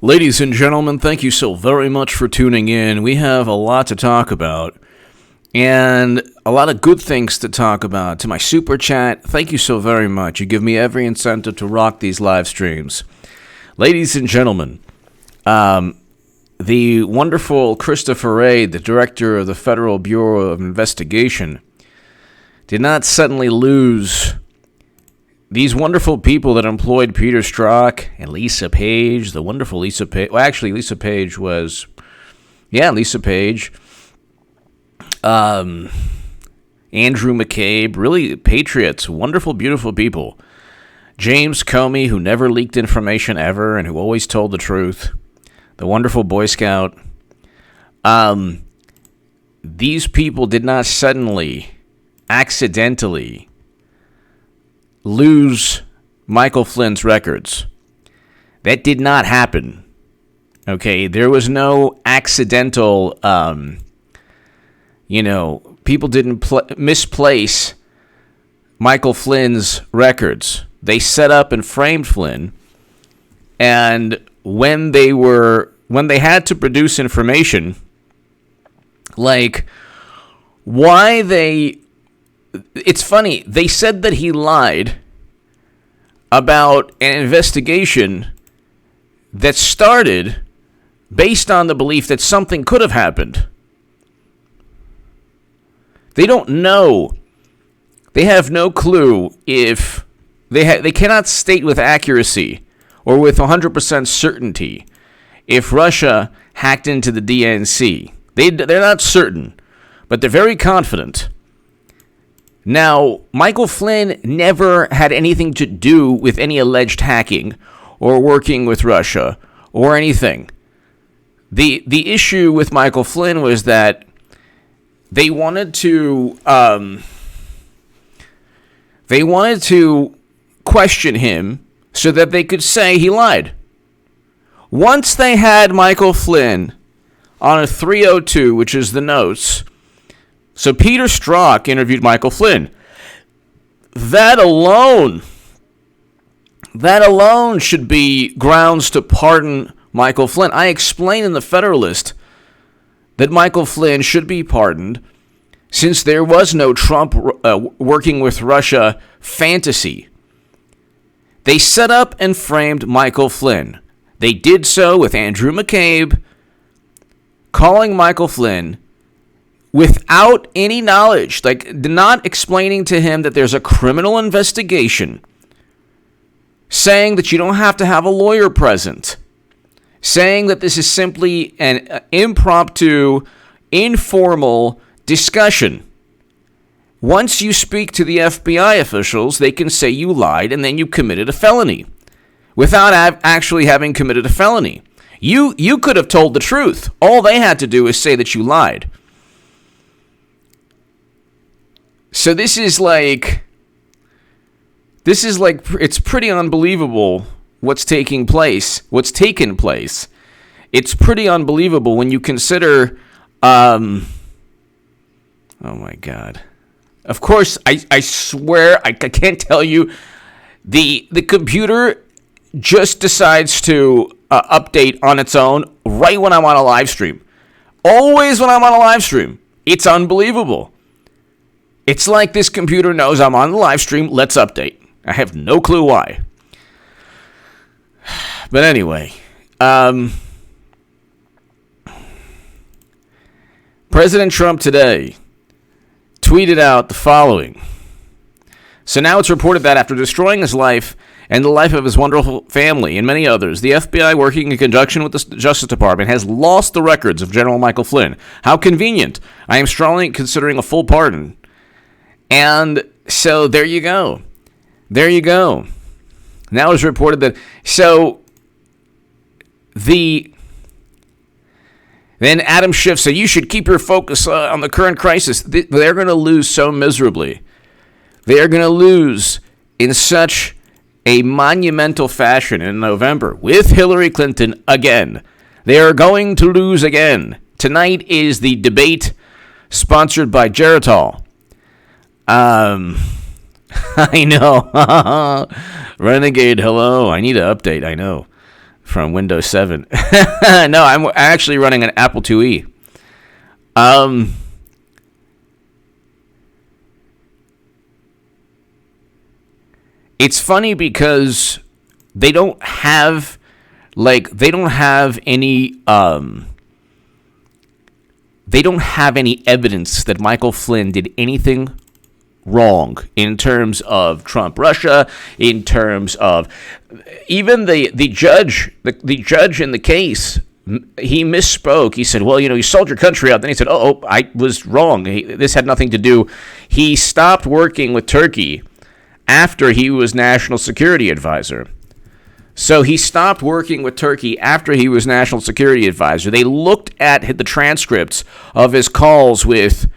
Ladies and gentlemen, thank you so very much for tuning in. We have a lot to talk about and a lot of good things to talk about. To my super chat, thank you so very much. You give me every incentive to rock these live streams. Ladies and gentlemen, the wonderful Christopher Wray, the director of the Federal Bureau of Investigation, did not suddenly lose these wonderful people that employed Peter Strzok and Lisa Page, the wonderful Lisa Page. Well, actually, Lisa Page was, Lisa Page. Andrew McCabe, really patriots, wonderful, beautiful people. James Comey, who never leaked information ever and who always told the truth. The wonderful Boy Scout. These people did not suddenly, accidentally lose Michael Flynn's records. That did not happen. Okay, there was no accidental, people didn't misplace Michael Flynn's records. They set up and framed Flynn, and when they had to produce information, like it's funny, they said that he lied about an investigation that started based on the belief that something could have happened. They don't know. They have no clue if they cannot state with accuracy or with 100% certainty if Russia hacked into the DNC. They're not certain, but they're very confident. Now, Michael Flynn never had anything to do with any alleged hacking or working with Russia or anything. The issue with Michael Flynn was that they wanted to question him so that they could say he lied. Once they had Michael Flynn on a 302, which is the notes. So Peter Strzok interviewed Michael Flynn. That alone should be grounds to pardon Michael Flynn. I explained in the Federalist that Michael Flynn should be pardoned since there was no Trump working with Russia fantasy. They set up and framed Michael Flynn. They did so with Andrew McCabe calling Michael Flynn without any knowledge, like not explaining to him that there's a criminal investigation, saying that you don't have to have a lawyer present, saying that this is simply an impromptu, informal discussion. Once you speak to the FBI officials, they can say you lied and then you committed a felony without actually having committed a felony. You could have told the truth. All they had to do is say that you lied. So this is like, it's pretty unbelievable what's taken place. It's pretty unbelievable when you consider, oh my God. Of course, I swear, I can't tell you, the computer just decides to update on its own right when I'm on a live stream. Always when I'm on a live stream. It's unbelievable. It's like this computer knows I'm on the live stream. Let's update. I have no clue why. But anyway, President Trump today tweeted out the following. So now it's reported that after destroying his life and the life of his wonderful family and many others, the FBI, working in conjunction with the Justice Department, has lost the records of General Michael Flynn. How convenient. I am strongly considering a full pardon. And so there you go. Now it's reported that, then Adam Schiff said, you should keep your focus on the current crisis. They're going to lose so miserably. They are going to lose in such a monumental fashion in November with Hillary Clinton again. They are going to lose again. Tonight is the debate sponsored by Geritol. I know. Renegade, hello. I need an update, I know. from Windows 7. No, I'm actually running an Apple IIe. It's funny because they don't have any evidence that Michael Flynn did anything wrong in terms of Trump Russia, in terms of even the judge in the case. He misspoke. He said, well, you sold your country out. Then he said, oh, I was wrong. This had nothing to do. He stopped working with Turkey after he was national security advisor. So he stopped working with Turkey after he was national security advisor. They looked at the transcripts of his calls with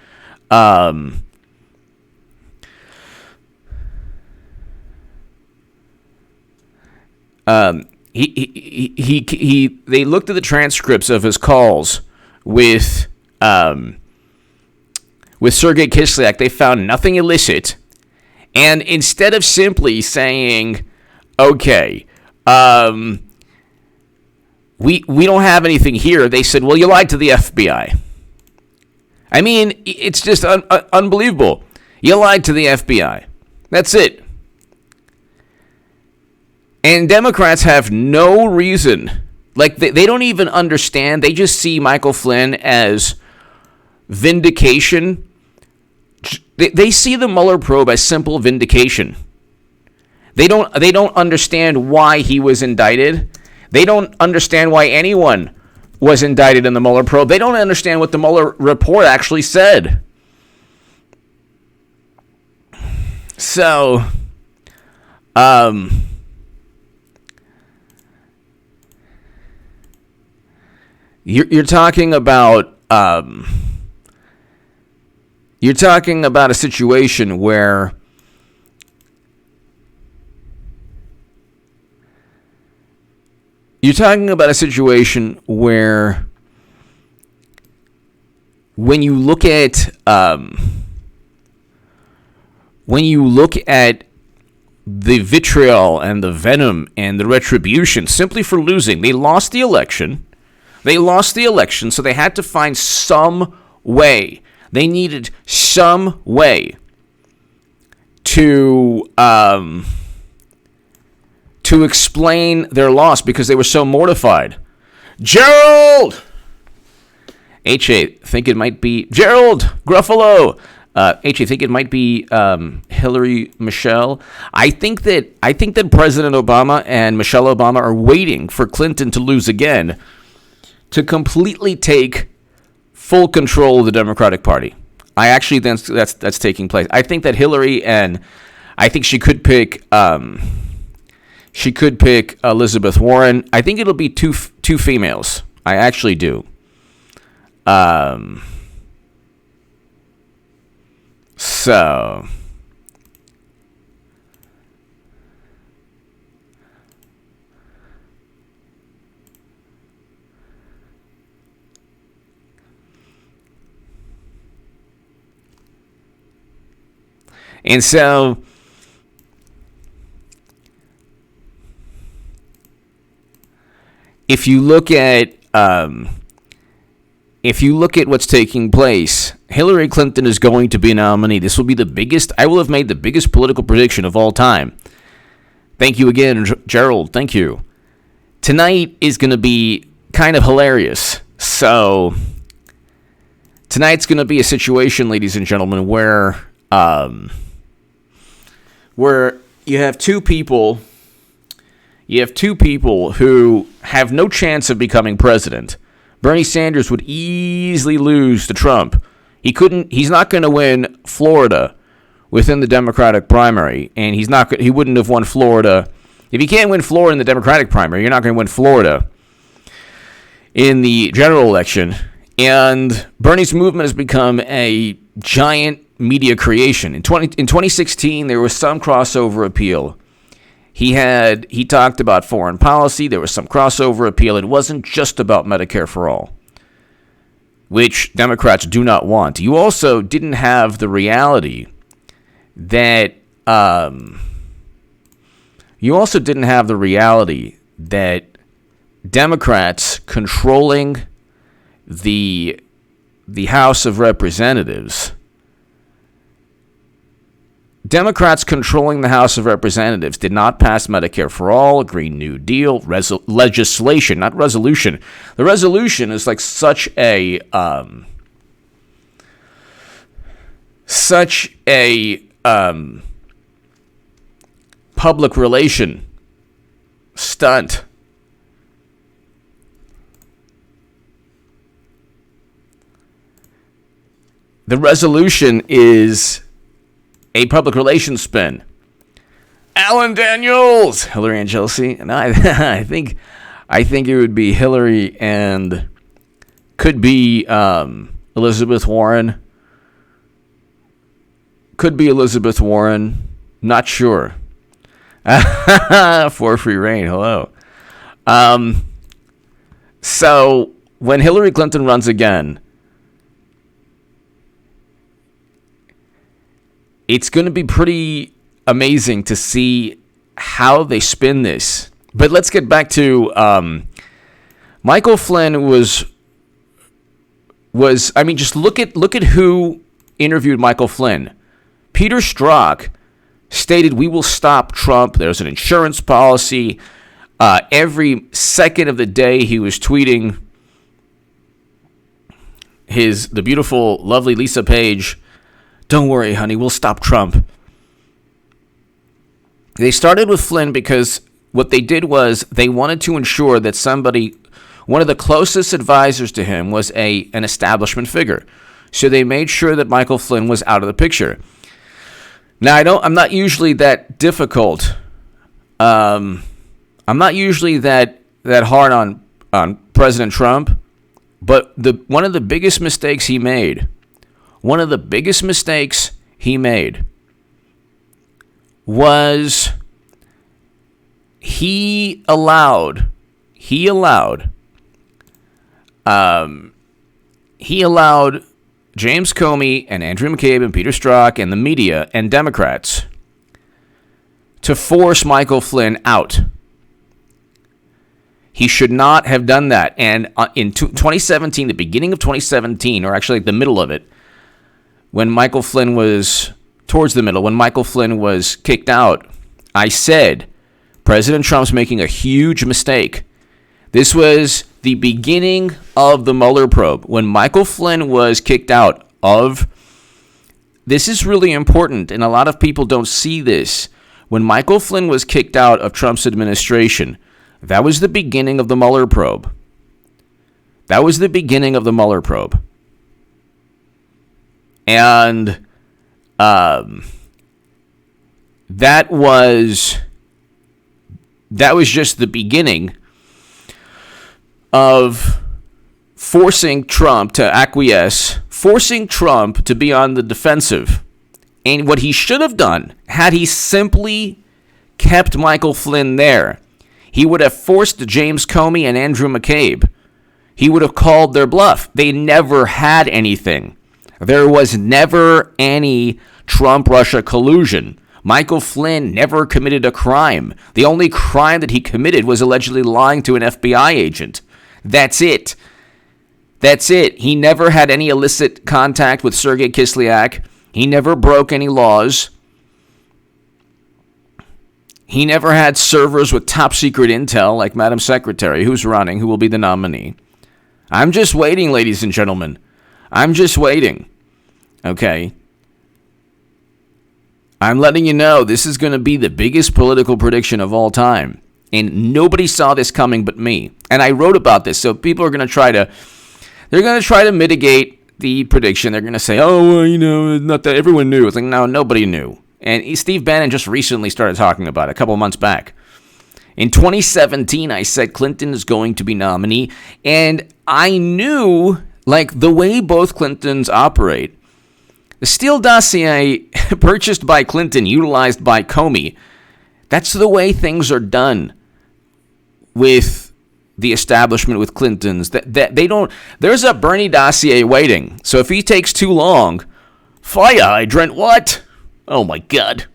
they looked at the transcripts of his calls with Sergei Kislyak. They found nothing illicit, and instead of simply saying, "Okay, we don't have anything here," they said, "Well, you lied to the FBI." I mean, it's just unbelievable. You lied to the FBI. That's it. And Democrats have no reason. They don't even understand. They just see Michael Flynn as vindication. They see the Mueller probe as simple vindication. They don't understand why he was indicted. They don't understand why anyone was indicted in the Mueller probe. They don't understand what the Mueller report actually said. So, You're talking about a situation where when you look at the vitriol and the venom and the retribution simply for losing, they lost the election. So they had to find some way. They needed some way to explain their loss because they were so mortified. Gerald! H.A. think it might be Gerald Gruffalo. H.A. think it might be Hillary Michelle. I think that President Obama and Michelle Obama are waiting for Clinton to lose again to completely take full control of the Democratic Party. I actually think that's taking place. I think that Hillary I think she could pick Elizabeth Warren. I think it'll be two females. I actually do. So And so if you look at what's taking place, Hillary Clinton is going to be a nominee. This will be the biggest. I will have made the biggest political prediction of all time. Thank you again, Gerald. Thank you. Tonight is going to be kind of hilarious. So tonight's going to be a situation, ladies and gentlemen, where you have two people who have no chance of becoming president. Bernie Sanders would easily lose to Trump. He's not going to win Florida within the Democratic primary, and he wouldn't have won Florida. If you can't win Florida in the Democratic primary, you're not going to win Florida in the general election. And Bernie's movement has become a giant media creation. In 2016, there was some crossover appeal. He talked about foreign policy. There was some crossover appeal. It wasn't just about Medicare for all, which Democrats do not want. You also didn't have the reality that Democrats controlling the House of Representatives. Democrats controlling the House of Representatives did not pass Medicare for All, a Green New Deal, legislation, not resolution. The resolution is like such a public relation stunt. The resolution is a public relations spin. Alan Daniels, Hillary and Chelsea. And I think it would be Hillary and could be Elizabeth Warren. Could be Elizabeth Warren. Not sure. For free reign. Hello. So when Hillary Clinton runs again, it's going to be pretty amazing to see how they spin this. But let's get back to Michael Flynn was I mean, just look at who interviewed Michael Flynn. Peter Strzok stated, "We will stop Trump. There's an insurance policy." Every second of the day he was tweeting the beautiful, lovely Lisa Page, "Don't worry, honey, we'll stop Trump." They started with Flynn because what they did was they wanted to ensure that one of the closest advisors to him was an establishment figure. So they made sure that Michael Flynn was out of the picture. Now, I'm not usually that difficult. I'm not usually that hard on President Trump, but one of the biggest mistakes he made was he allowed James Comey and Andrew McCabe and Peter Strzok and the media and Democrats to force Michael Flynn out. He should not have done that. And in 2017, the beginning of 2017, or actually the middle of it, when Michael Flynn was kicked out, I said, President Trump's making a huge mistake. This was the beginning of the Mueller probe. When Michael Flynn was kicked out this is really important, and a lot of people don't see this. When Michael Flynn was kicked out of Trump's administration, that was the beginning of the Mueller probe. And that was just the beginning of forcing Trump to acquiesce, forcing Trump to be on the defensive. And what he should have done, had he simply kept Michael Flynn there, he would have forced James Comey and Andrew McCabe. He would have called their bluff. They never had anything. There was never any Trump-Russia collusion. Michael Flynn never committed a crime. The only crime that he committed was allegedly lying to an FBI agent. That's it. He never had any illicit contact with Sergei Kislyak. He never broke any laws. He never had servers with top secret intel like Madam Secretary, who will be the nominee. I'm just waiting, ladies and gentlemen. I'm just waiting. Okay? I'm letting you know this is going to be the biggest political prediction of all time. And nobody saw this coming but me. And I wrote about this, so people are going to try to mitigate the prediction. They're going to say, oh, well, not that everyone knew. It's like, no, nobody knew. And Steve Bannon just recently started talking about it a couple months back. In 2017, I said Clinton is going to be nominee. And I knew, the way both Clintons operate, the Steele dossier purchased by Clinton, utilized by Comey, that's the way things are done with the establishment with Clintons. That they don't. There's a Bernie dossier waiting. So if he takes too long, fire hydrant, what? Oh my God.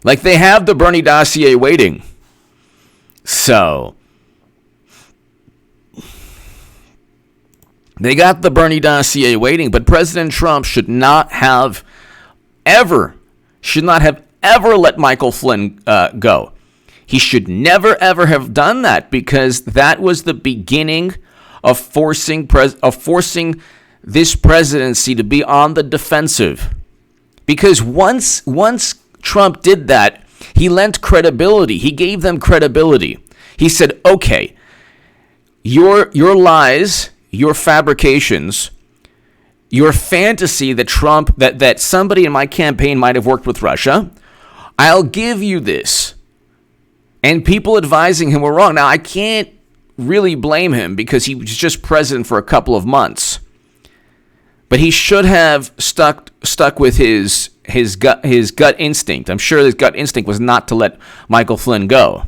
They have the Bernie dossier waiting. So They got the Bernie dossier waiting, but President Trump should not have ever let Michael Flynn go. He should never, ever have done that, because that was the beginning of forcing this presidency to be on the defensive. Because once Trump did that, he lent credibility. He gave them credibility. He said, okay, your lies, your fabrications, your fantasy that somebody in my campaign might have worked with Russia, I'll give you this. And people advising him were wrong. Now, I can't really blame him, because he was just president for a couple of months. But he should have stuck with his gut instinct. I'm sure his gut instinct was not to let Michael Flynn go.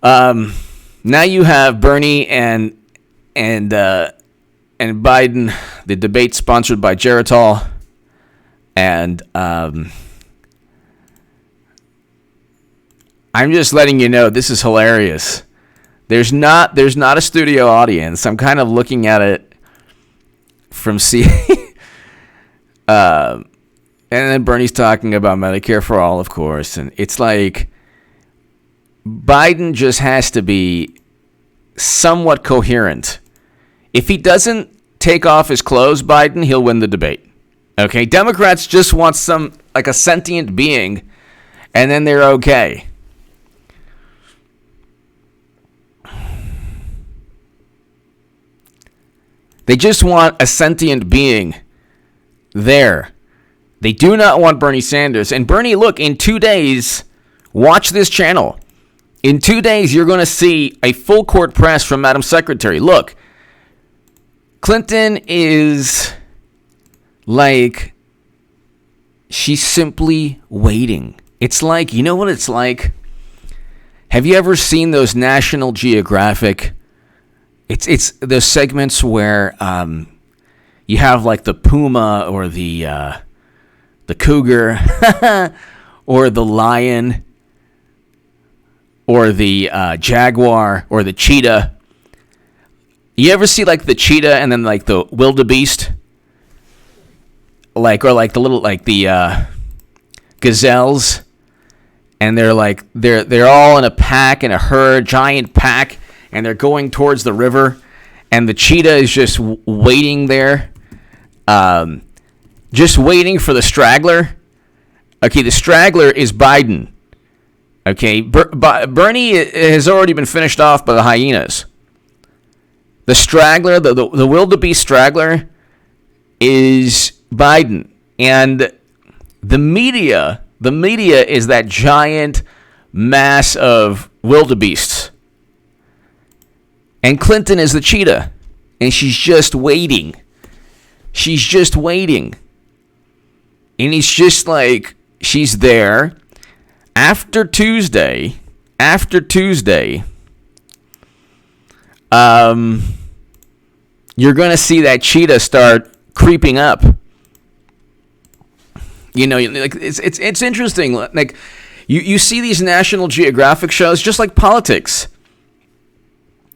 Now you have Bernie and Biden, the debate sponsored by Geritol, and I'm just letting you know, this is hilarious. There's not a studio audience. I'm kind of looking at it from and then Bernie's talking about Medicare for all, of course, and it's like Biden just has to be somewhat coherent. If he doesn't take off his clothes, Biden, he'll win the debate. Okay, Democrats just want like a sentient being, and then they're okay. They just want a sentient being there. They do not want Bernie Sanders. And Bernie, look, in 2 days, watch this channel. In 2 days, you're going to see a full court press from Madam Secretary. Look, Clinton is like, she's simply waiting. It's like, you know what it's like? Have you ever seen those National Geographic? It's those segments where you have like the puma or the cougar or the lion or the jaguar or the cheetah. You ever see like the cheetah and then like the wildebeest, or the little the gazelles, and they're all in a pack, in a herd, giant pack. And they're going towards the river, and the cheetah is just waiting there, just waiting for the straggler. Okay, the straggler is Biden. Okay, Bernie has already been finished off by the hyenas. The straggler, the wildebeest straggler, is Biden, and the media is that giant mass of wildebeests. And Clinton is the cheetah, and she's just waiting. She's just waiting. And he's just like, she's there. After Tuesday, you're going to see that cheetah start creeping up. You know, like it's interesting. Like you see these National Geographic shows, just like politics.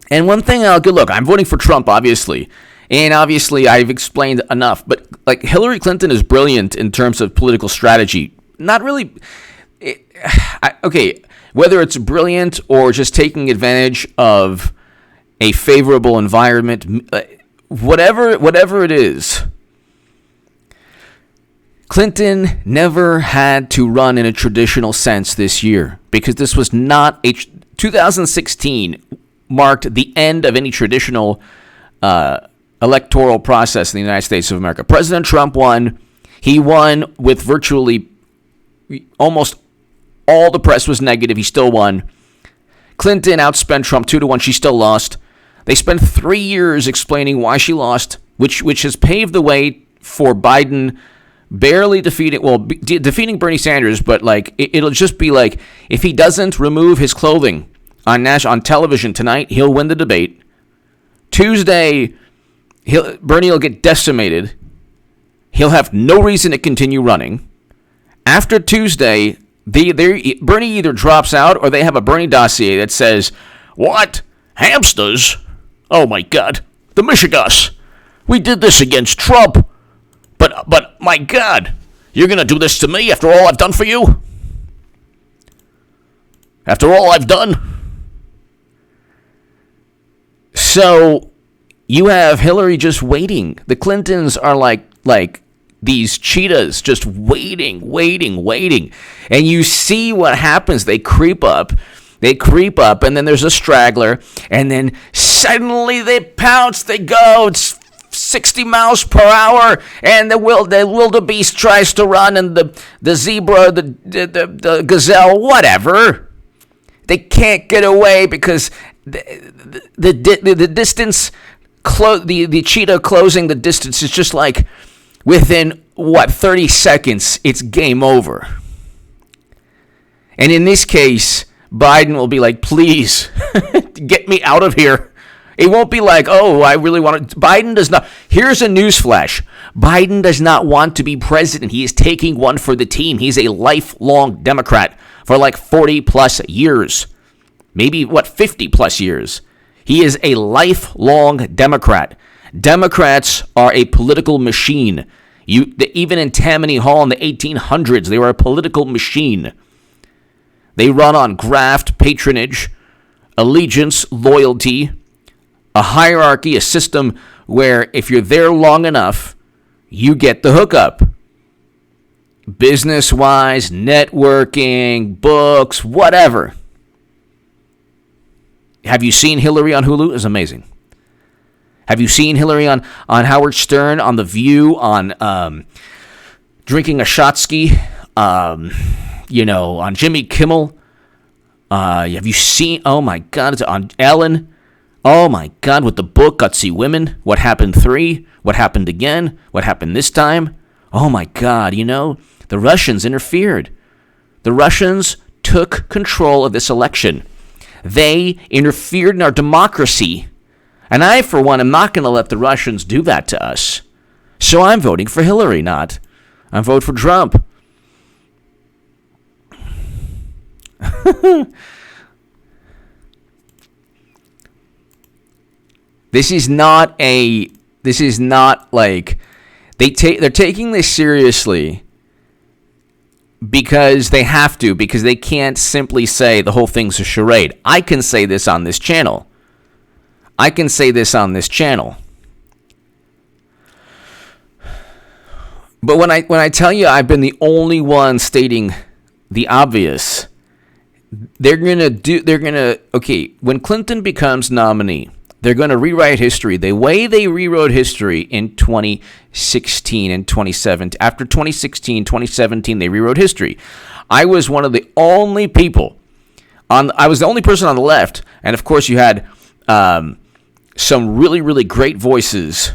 And one thing look, I'm voting for Trump, obviously. And obviously, I've explained enough. But like Hillary Clinton is brilliant in terms of political strategy. Not really. Okay, whether it's brilliant or just taking advantage of a favorable environment, whatever it is, Clinton never had to run in a traditional sense this year, because this was not 2016 marked the end of any traditional electoral process in the United States of America. President Trump won. He won with virtually almost all the press was negative. He still won. Clinton outspent Trump 2-1. She still lost. They spent 3 years explaining why she lost, which has paved the way for Biden barely defeating Bernie Sanders, but like it'll just be like, if he doesn't remove his clothing on television tonight, he'll win the debate. Tuesday, Bernie will get decimated. He'll have no reason to continue running. After Tuesday, Bernie either drops out or they have a Bernie dossier that says, "What? Hamsters? Oh my God, the Michigas. We did this against Trump. But my God, you're going to do this to me after all I've done for you? After all I've done? So you have Hillary just waiting. The Clintons are like these cheetahs just waiting. And you see what happens. They creep up, and then there's a straggler, and then suddenly they pounce, they go. It's 60 miles per hour, and the wildebeest tries to run, and the zebra, the gazelle, whatever, they can't get away because the distance, the cheetah closing the distance is just like within 30 seconds, it's game over. And in this case, Biden will be like, please get me out of here. It won't be like, oh, I really want to. Biden does not. Here's a newsflash. Biden does not want to be president. He is taking one for the team. He's a lifelong Democrat for like 40 plus years. Maybe, 50 plus years. He is a lifelong Democrat. Democrats are a political machine. Even in Tammany Hall in the 1800s, they were a political machine. They run on graft, patronage, allegiance, loyalty, a hierarchy, a system where if you're there long enough, you get the hookup. Business-wise, networking, books, whatever. Have you seen Hillary on Hulu? It's amazing. Have you seen Hillary on Howard Stern, on The View, on drinking a Shotsky, on Jimmy Kimmel? Have you seen, oh my God, it's on Ellen? Oh my God, with the book, Gutsy Women, What Happened 3, What Happened Again, What Happened This Time? Oh my God, the Russians interfered. The Russians took control of this election. They interfered in our democracy. And I, for one, am not going to let the Russians do that to us. So I'm voting for Hillary, I'm voting for Trump. This is not like they're taking this seriously because they have to, because they can't simply say the whole thing's a charade. I can say this on this channel. But when I tell you I've been the only one stating the obvious, okay, when Clinton becomes nominee, they're going to rewrite history the way they rewrote history in 2016 and 2017. After 2016, 2017, they rewrote history. I was one of the only people I was the only person on the left, and of course you had some really, really great voices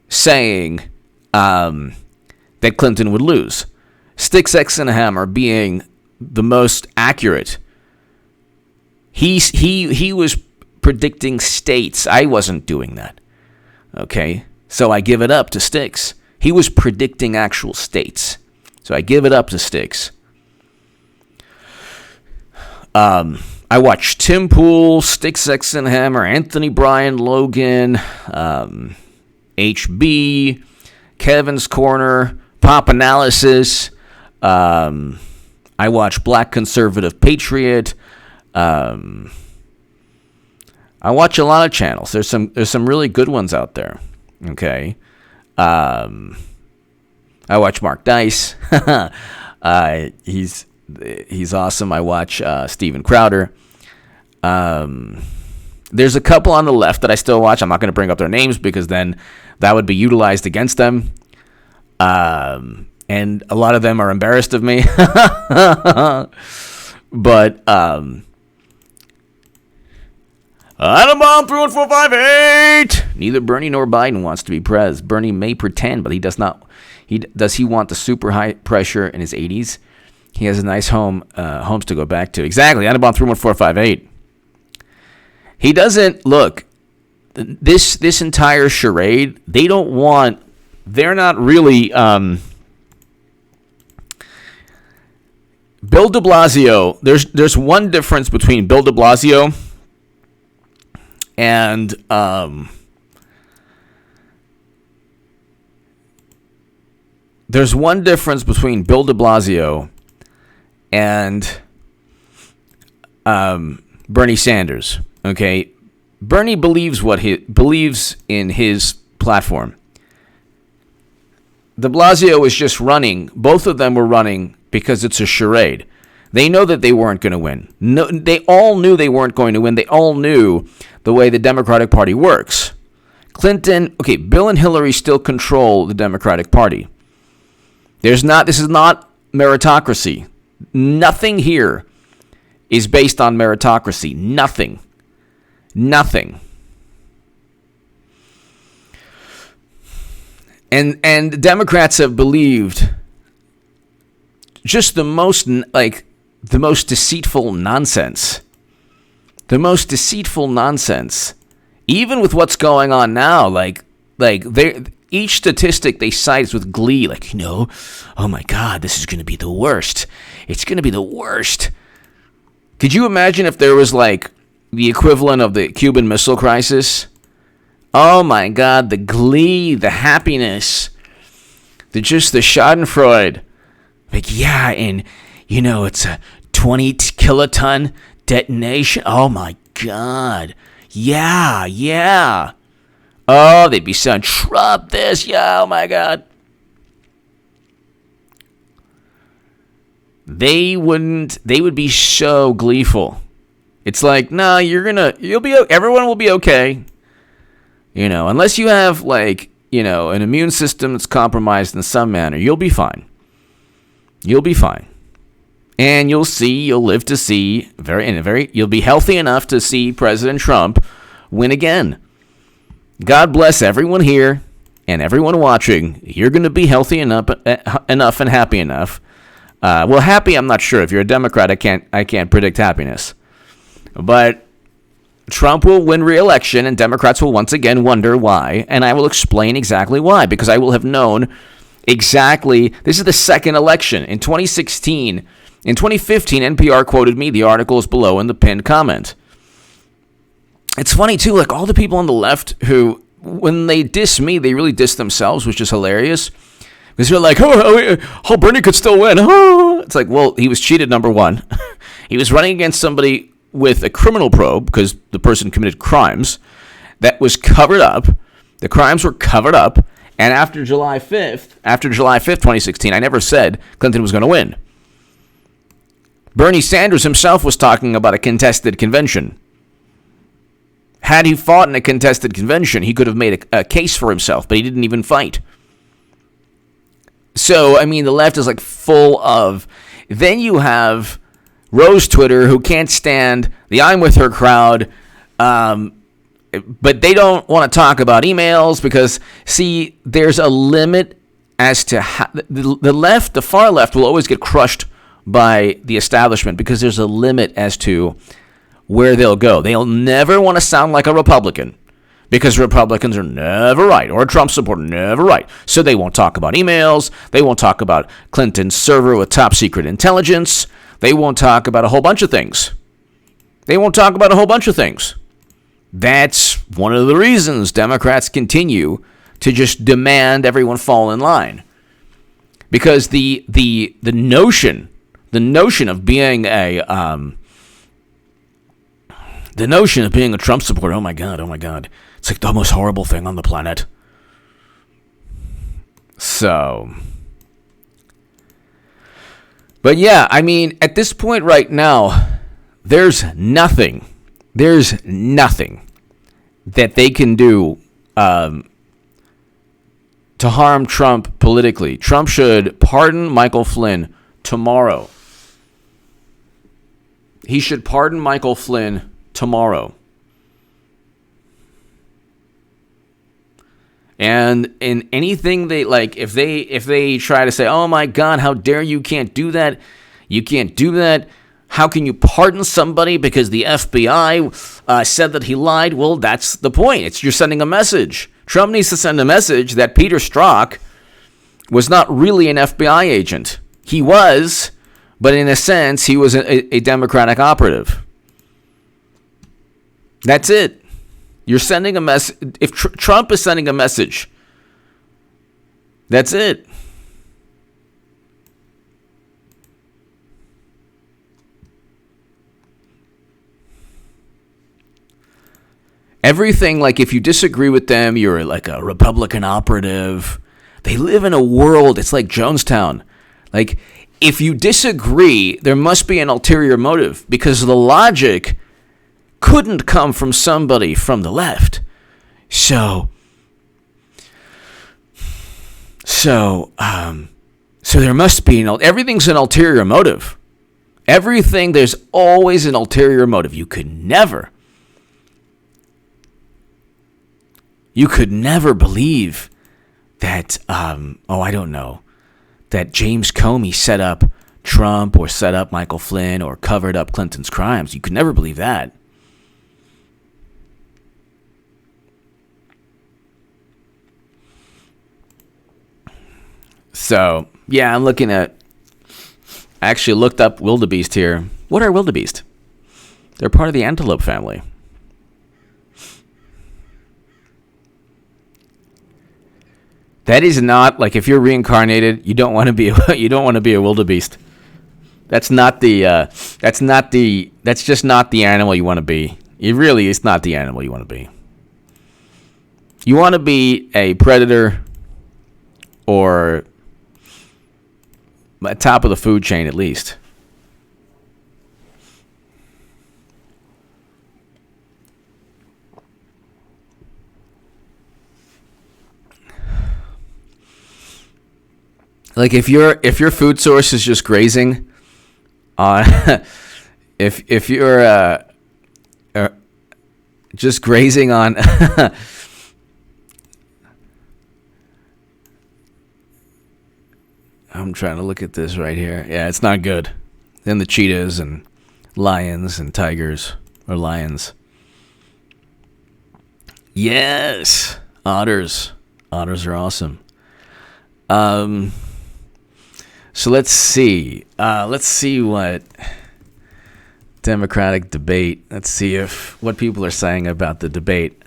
saying that Clinton would lose. Sticks, X, and Hammer being the most accurate. He was predicting states. I wasn't doing that. Okay? So I give it up to Sticks. He was predicting actual states. So I give it up to Sticks. I watched Tim Pool, Sticks, X, and Hammer, Anthony Bryan, Logan, HB, Kevin's Corner, Pop Analysis. I watch Black Conservative Patriot. I watch a lot of channels. There's some really good ones out there. Okay. I watch Mark Dice. He's awesome. I watch Steven Crowder. There's a couple on the left that I still watch. I'm not going to bring up their names because then that would be utilized against them. And a lot of them are embarrassed of me. But Atom Bomb 31458. Neither Bernie nor Biden wants to be prez. Bernie may pretend, but he does not. Does he want the super high pressure in his 80s? He has a nice homes to go back to. Exactly. Atom Bomb 31458. He doesn't look. This entire charade. They don't want. They're not really. Bill de Blasio. There's one difference between Bill de Blasio And there's one difference between Bill de Blasio and Bernie Sanders. Okay, Bernie believes in his platform. De Blasio is just running. Both of them were running because it's a charade. They know that they weren't going to win. No, they all knew they weren't going to win. They all knew the way the Democratic Party works. Bill and Hillary still control the Democratic Party. This is not meritocracy. Nothing here is based on meritocracy. Nothing. And Democrats have believed just the most deceitful nonsense. The most deceitful nonsense. Even with what's going on now, each statistic they cite is with glee, oh my God, this is going to be the worst. It's going to be the worst. Could you imagine if there was the equivalent of the Cuban Missile Crisis? Oh my God, the glee, the happiness, the schadenfreude. It's a 20 kiloton detonation. Oh my God. Yeah. Oh, they'd be saying, Trump this, yeah, oh my God. They would be so gleeful. It's no, everyone will be okay. Unless you have an immune system that's compromised in some manner, you'll be fine. You'll be fine. And you'll live to see you'll be healthy enough to see President Trump win again. God bless everyone here and everyone watching. You're going to be healthy enough and happy enough. Happy, I'm not sure. If you're a Democrat, I can't predict happiness. But Trump will win re-election, and Democrats will once again wonder why. And I will explain exactly why, because I will have known exactly. This is the second election. In 2015, NPR quoted me. The article is below in the pinned comment. It's funny, too, all the people on the left who, when they diss me, they really diss themselves, which is hilarious. Because they're Bernie could still win. Oh. It's he was cheated, number one. He was running against somebody with a criminal probe because the person committed crimes that was covered up. The crimes were covered up. And after July 5th, 2016, I never said Clinton was going to win. Bernie Sanders himself was talking about a contested convention. Had he fought in a contested convention, he could have made a case for himself, but he didn't even fight. So, the left is full of. Then you have Rose Twitter, who can't stand the I'm with her crowd, but they don't want to talk about emails because, see, there's a limit as to how the left, the far left, will always get crushed by the establishment because there's a limit as to where they'll go. They'll never want to sound like a Republican because Republicans are never right, or a Trump supporter, never right. So they won't talk about emails. They won't talk about Clinton's server with top secret intelligence. They won't talk about a whole bunch of things. That's one of the reasons Democrats continue to just demand everyone fall in line. Because the notion of being a Trump supporter, oh my God, it's the most horrible thing on the planet. So, but yeah, at this point right now, there's nothing that they can do to harm Trump politically. Trump should pardon Michael Flynn tomorrow. He should pardon Michael Flynn tomorrow. And in anything they if they try to say, "Oh my God, how dare you can't do that. You can't do that. How can you pardon somebody because the FBI said that he lied?" Well, that's the point. You're sending a message. Trump needs to send a message that Peter Strzok was not really an FBI agent. He was, but in a sense, he was a Democratic operative. That's it. You're sending a message. If Trump is sending a message, that's it. Everything, like if you disagree with them, you're like a Republican operative. They live in a world, it's like Jonestown. Like, if you disagree, there must be an ulterior motive because the logic couldn't come from somebody from the left. So there must be everything's an ulterior motive. Everything, there's always an ulterior motive. You could never believe that, I don't know, that James Comey set up Trump or set up Michael Flynn or covered up Clinton's crimes. You could never believe that. So, yeah, I actually looked up wildebeest here. What are wildebeest? They're part of the antelope family. That is not like if you're reincarnated, you don't want to be a wildebeest. That's just not the animal you want to be. It really is not the animal you want to be. You want to be a predator or at top of the food chain at least. Like if your food source is just grazing on if you're just grazing on I'm trying to look at this right here. Yeah, it's not good. Then the cheetahs and lions and tigers or lions. Yes, otters. Otters are awesome. So let's see. Let's see what Democratic debate. Let's see what people are saying about the debate.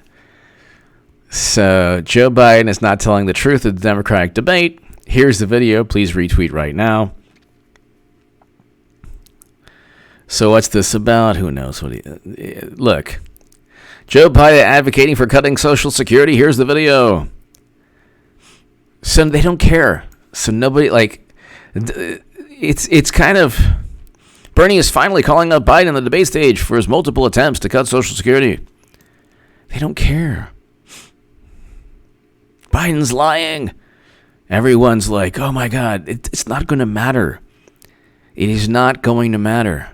So Joe Biden is not telling the truth of the Democratic debate. Here's the video. Please retweet right now. So what's this about? Who knows what look. Joe Biden advocating for cutting Social Security. Here's the video. So they don't care. So nobody it's kind of Bernie is finally calling out Biden on the debate stage for his multiple attempts to cut Social Security. They don't care. Biden's lying. Everyone's like, oh my God, it's not going to matter. It is not going to matter.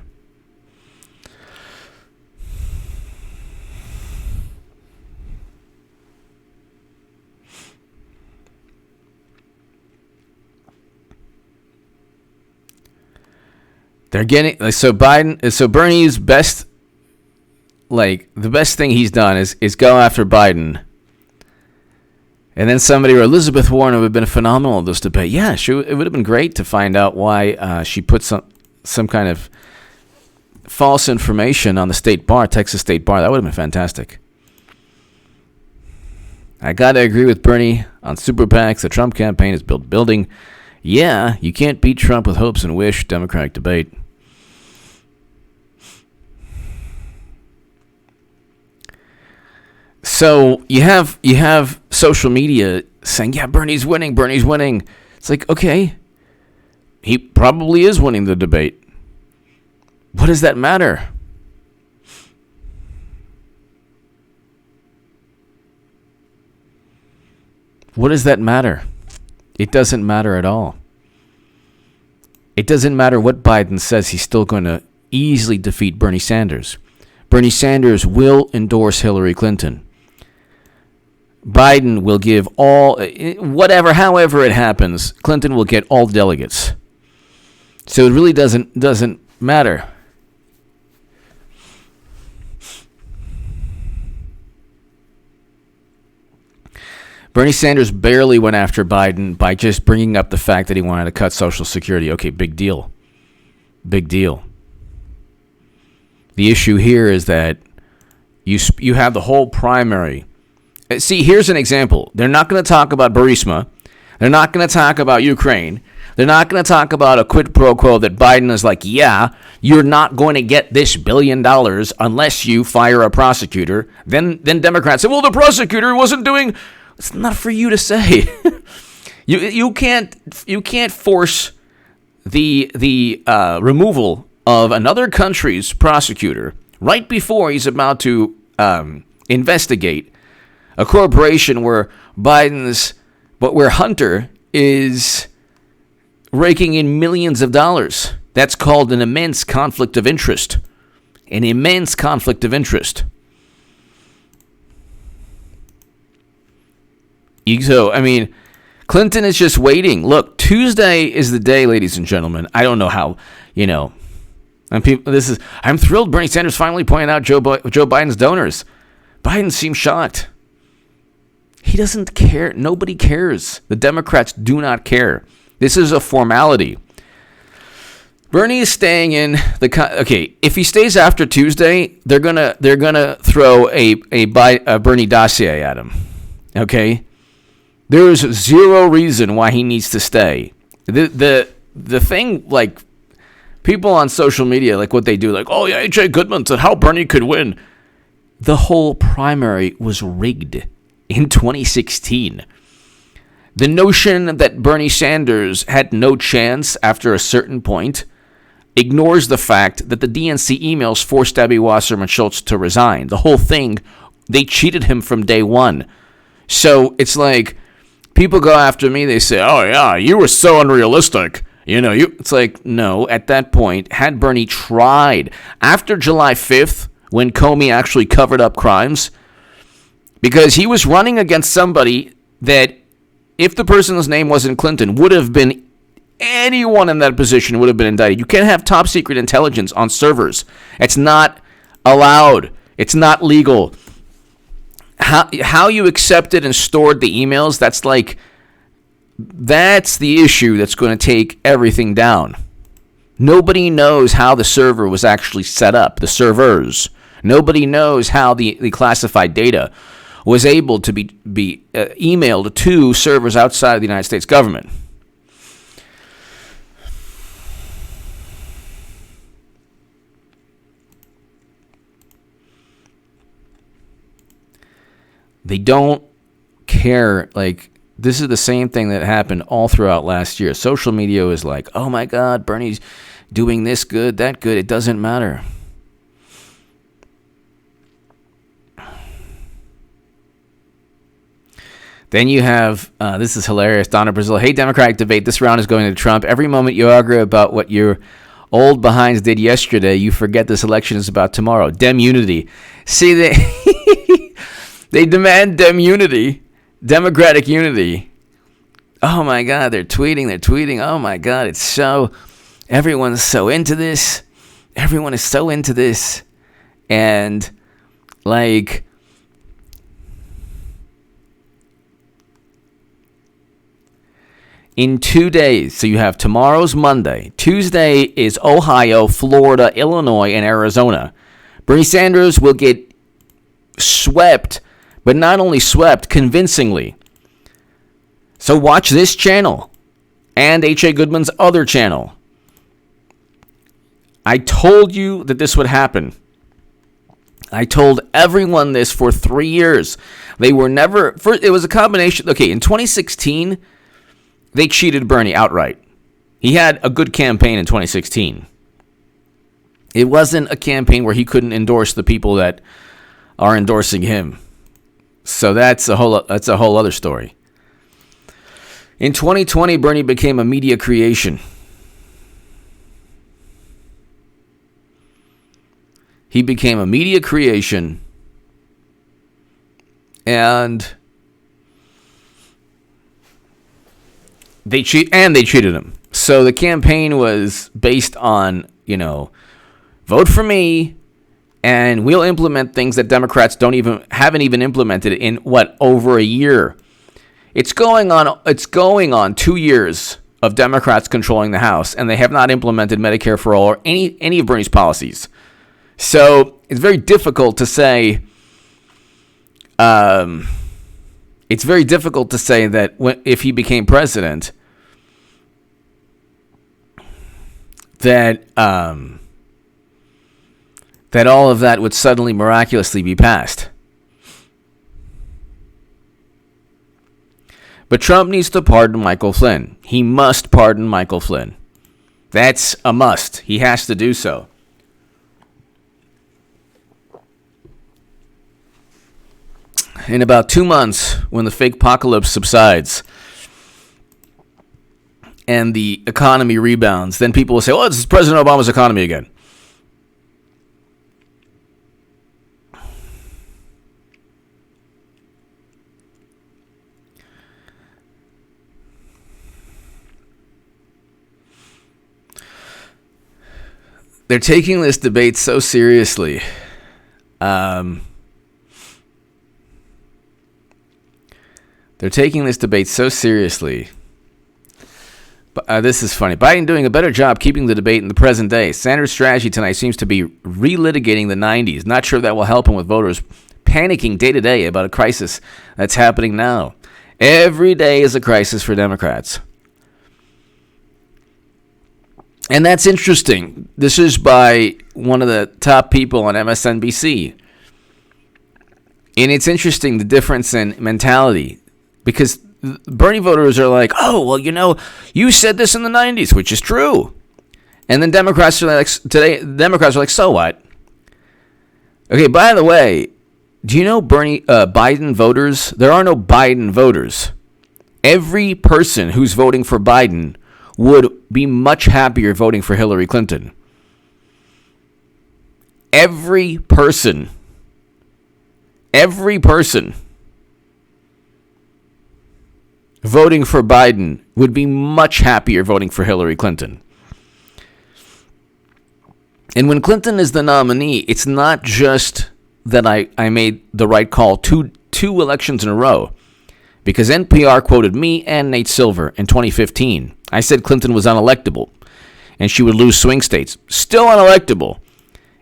They're getting so Bernie's best, the best thing he's done is go after Biden. And then somebody or Elizabeth Warren would have been phenomenal in this debate. Yeah, it would have been great to find out why she put some kind of false information on the state bar, Texas State Bar. That would have been fantastic. I got to agree with Bernie on super PACs. The Trump campaign is building. Yeah, you can't beat Trump with hopes and wish. Democratic debate. So you have social media saying, yeah, Bernie's winning. It's like, okay, he probably is winning the debate. What does that matter? What does that matter? It doesn't matter at all. It doesn't matter what Biden says. He's still going to easily defeat Bernie Sanders. Bernie Sanders will endorse Hillary Clinton. Biden will give however it happens, Clinton will get all delegates. So it really doesn't matter. Bernie Sanders barely went after Biden by just bringing up the fact that he wanted to cut Social Security. Okay, big deal. Big deal. The issue here is that You have the whole primary. See, here's an example. They're not going to talk about Burisma. They're not going to talk about Ukraine. They're not going to talk about a quid pro quo that Biden is like, yeah, you're not going to get this $1 billion unless you fire a prosecutor. Then Democrats say, well, the prosecutor wasn't doing. It's not for you to say. you can't force the removal of another country's prosecutor right before he's about to investigate a corporation where where Hunter is raking in millions of dollars. That's called an immense conflict of interest. An immense conflict of interest. So, I mean, Clinton is just waiting. Look, Tuesday is the day, ladies and gentlemen. I don't know how, I'm thrilled Bernie Sanders finally pointed out Joe Biden's donors. Biden seems shocked. He doesn't care. Nobody cares. The Democrats do not care. This is a formality. Bernie is staying in okay. If he stays after Tuesday, they're gonna throw a Bernie dossier at him. Okay, there is zero reason why he needs to stay. The thing, like, people on social media, like what they do, like, oh yeah, H.A. Goodman said how Bernie could win. The whole primary was rigged in 2016. The notion that Bernie Sanders had no chance after a certain point ignores the fact that the DNC emails forced Debbie Wasserman Schultz to resign. The whole thing, they cheated him from day one. So it's like, people go after me, they say, oh yeah, you were so unrealistic. It's like, no, at that point, had Bernie tried, after July 5th, when Comey actually covered up crimes, because he was running against somebody that, if the person's name wasn't Clinton, would have been anyone in that position would have been indicted. You can't have top secret intelligence on servers. It's not allowed. It's not legal. How you accepted and stored the emails, that's the issue that's going to take everything down. Nobody knows how the server was actually set up, the servers. Nobody knows how the classified data was able to be emailed to servers outside of the United States government. They don't care. Like, this is the same thing that happened all throughout last year. Social media is like, oh my God, Bernie's doing this good, that good. It doesn't matter. Then you have, this is hilarious, Donna Brazil. Hey, Democratic debate. This round is going to Trump. Every moment you argue about what your old behinds did yesterday, you forget this election is about tomorrow. Dem-unity. See, they demand dem-unity, democratic unity. Oh, my God, they're tweeting. Oh, my God, everyone's so into this. Everyone is so into this. And, like, in 2 days, so you have tomorrow's Monday. Tuesday is Ohio, Florida, Illinois, and Arizona. Bernie Sanders will get swept, but not only swept, convincingly. So watch this channel and H.A. Goodman's other channel. I told you that this would happen. I told everyone this for 3 years. They were never... It was a combination... Okay, in 2016... they cheated Bernie outright. He had a good campaign in 2016. It wasn't a campaign where he couldn't endorse the people that are endorsing him. So that's a whole other story. In 2020, Bernie became a media creation. He became a media creation, and they cheated him. So the campaign was based on, vote for me, and we'll implement things that Democrats haven't even implemented in over a year. It's going on 2 years of Democrats controlling the House, and they have not implemented Medicare for all or any of Bernie's policies. So it's very difficult to say it's very difficult to say that if he became president, that that all of that would suddenly miraculously be passed. But Trump needs to pardon Michael Flynn. He must pardon Michael Flynn. That's a must. He has to do so. In about 2 months, when the fake apocalypse subsides and the economy rebounds, then people will say, oh, it's President Obama's economy again. They're taking this debate so seriously. They're taking this debate so seriously. But this is funny. Biden doing a better job keeping the debate in the present day. Sanders' strategy tonight seems to be relitigating the 90s. Not sure that will help him with voters panicking day to day about a crisis that's happening now. Every day is a crisis for Democrats. And that's interesting. This is by one of the top people on MSNBC. And it's interesting, the difference in mentality. Because Bernie voters are like, oh, well, you said this in the 90s, which is true. And then Democrats are like, so what? Okay, by the way, do you know Biden voters? There are no Biden voters. Every person who's voting for Biden would be much happier voting for Hillary Clinton. Every person voting for Biden would be much happier voting for Hillary Clinton. And when Clinton is the nominee, it's not just that I made the right call two elections in a row. Because NPR quoted me and Nate Silver in 2015. I said Clinton was unelectable and she would lose swing states. Still unelectable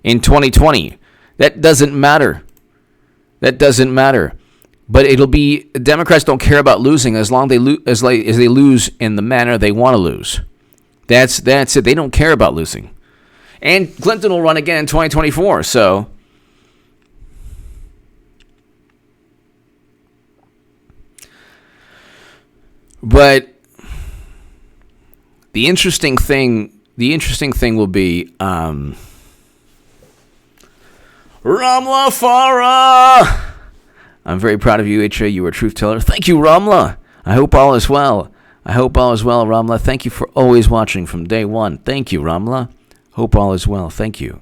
in 2020. That doesn't matter. But it'll be, Democrats don't care about losing as long as they lose in the manner they want to lose. That's it. They don't care about losing. And Clinton will run again in 2024. So but the interesting thing will be Ramla Farah. I'm very proud of you, HA. You are a truth teller. Thank you, Ramla. I hope all is well, Ramla. Thank you for always watching from day one. Thank you, Ramla. Hope all is well. Thank you.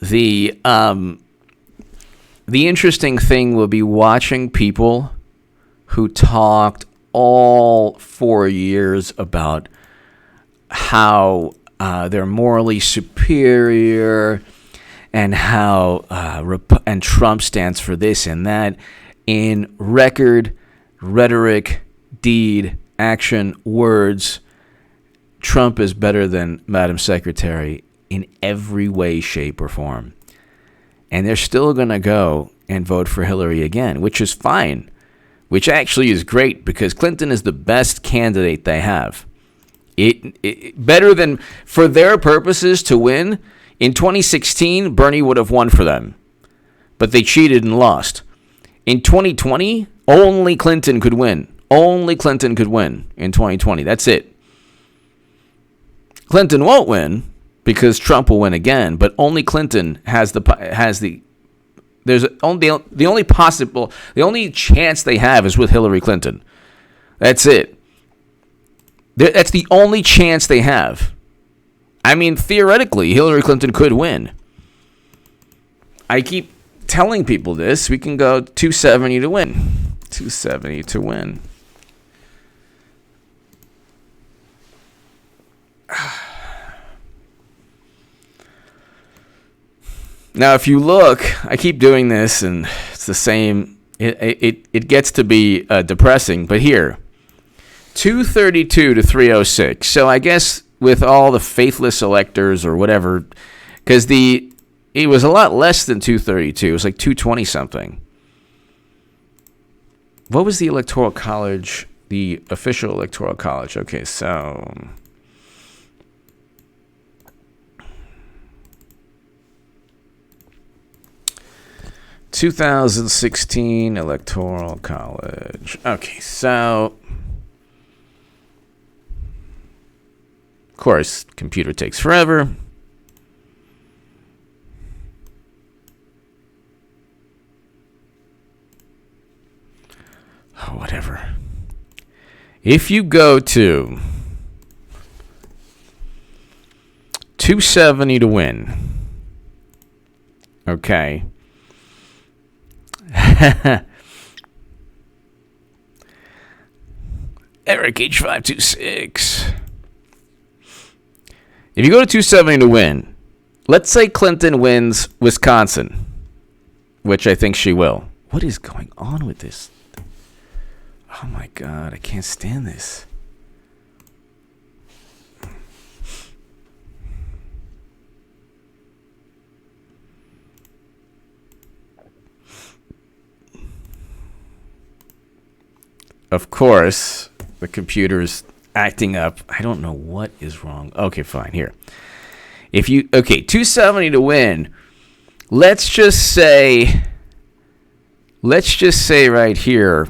The interesting thing will be watching people who talked all 4 years about how they're morally superior and how and Trump stands for this and that in record, rhetoric, deed, action, words. Trump is better than Madam Secretary in every way, shape, or form. And they're still going to go and vote for Hillary again, which is fine. Which actually is great because Clinton is the best candidate they have. It better than, for their purposes to win. In 2016, Bernie would have won for them. But they cheated and lost. In 2020, only Clinton could win. Only Clinton could win in 2020. That's it. Clinton won't win because Trump will win again, but only Clinton has the there's the only chance they have is with Hillary Clinton. That's it. That's the only chance they have. I mean, theoretically, Hillary Clinton could win. I keep telling people this. We can go 270 to win. 270 to win. Now, if you look, I keep doing this, and it's the same. It gets to be depressing. But here, 232 to 306. So I guess with all the faithless electors or whatever, because it was a lot less than 232. It was like 220 something. What was the Electoral College, the official Electoral College? Okay, so 2016 Electoral College. Okay, so of course, computer takes forever. Oh, whatever. If you go to 270 to win, okay. Eric H526. If you go to 270 to win, let's say Clinton wins Wisconsin, which I think she will. What is going on with this? Oh my God, I can't stand this. Of course, the computer's acting up. I don't know what is wrong. Okay, fine. Here. 270 to win. Let's just say right here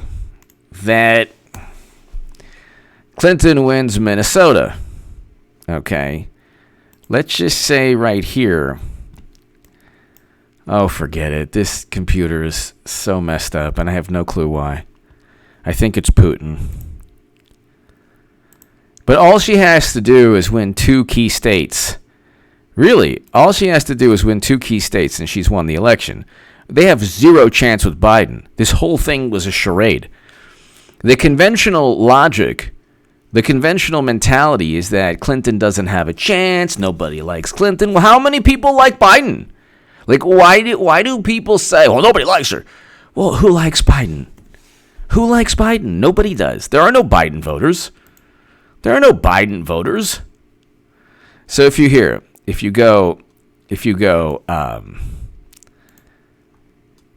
that Clinton wins Minnesota. Okay. Let's just say right here. Oh, forget it. This computer is so messed up, and I have no clue why. I think it's Putin. But all she has to do is win 2 key states. Really, all she has to do is win 2 key states, and she's won the election. They have zero chance with Biden. This whole thing was a charade. The conventional logic, the conventional mentality is that Clinton doesn't have a chance. Nobody likes Clinton. Well, how many people like Biden? Like, why do people say, well, nobody likes her? Well, who likes Biden? Who likes Biden? Nobody does. There are no Biden voters. So if you go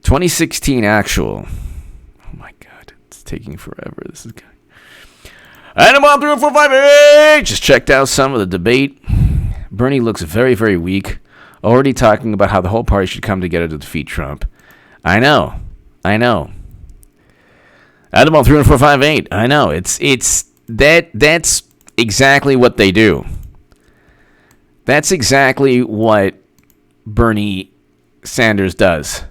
2016 actual. Oh my God, it's taking forever. This is good. Item on 3, 4, 5, 8. Just checked out some of the debate. Bernie looks very, very weak. Already talking about how the whole party should come together to defeat Trump. I know. Item on 3, 4, 5, 8. I know. That's exactly what they do. That's exactly what Bernie Sanders does.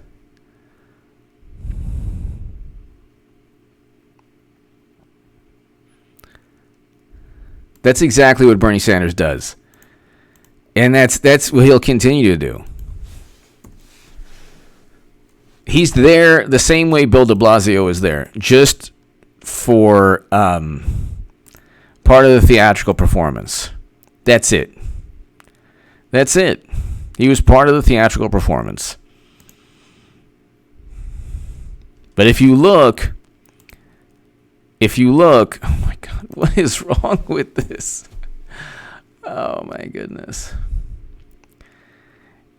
That's exactly what Bernie Sanders does. And that's what he'll continue to do. He's there the same way Bill de Blasio is there, just for part of the theatrical performance. That's it. He was part of the theatrical performance. But if you look, oh my God, what is wrong with this? Oh my goodness.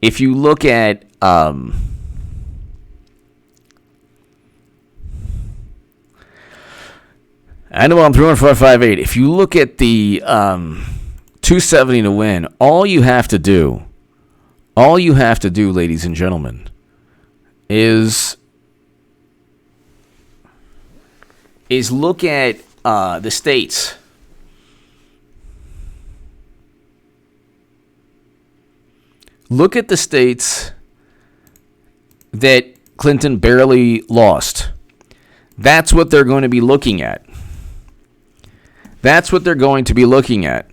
If you look at I know I'm 3-4-5-8. If you look at the 270 to win, all you have to do, ladies and gentlemen, is look at the states. Look at the states that Clinton barely lost. That's what they're going to be looking at. That's what they're going to be looking at.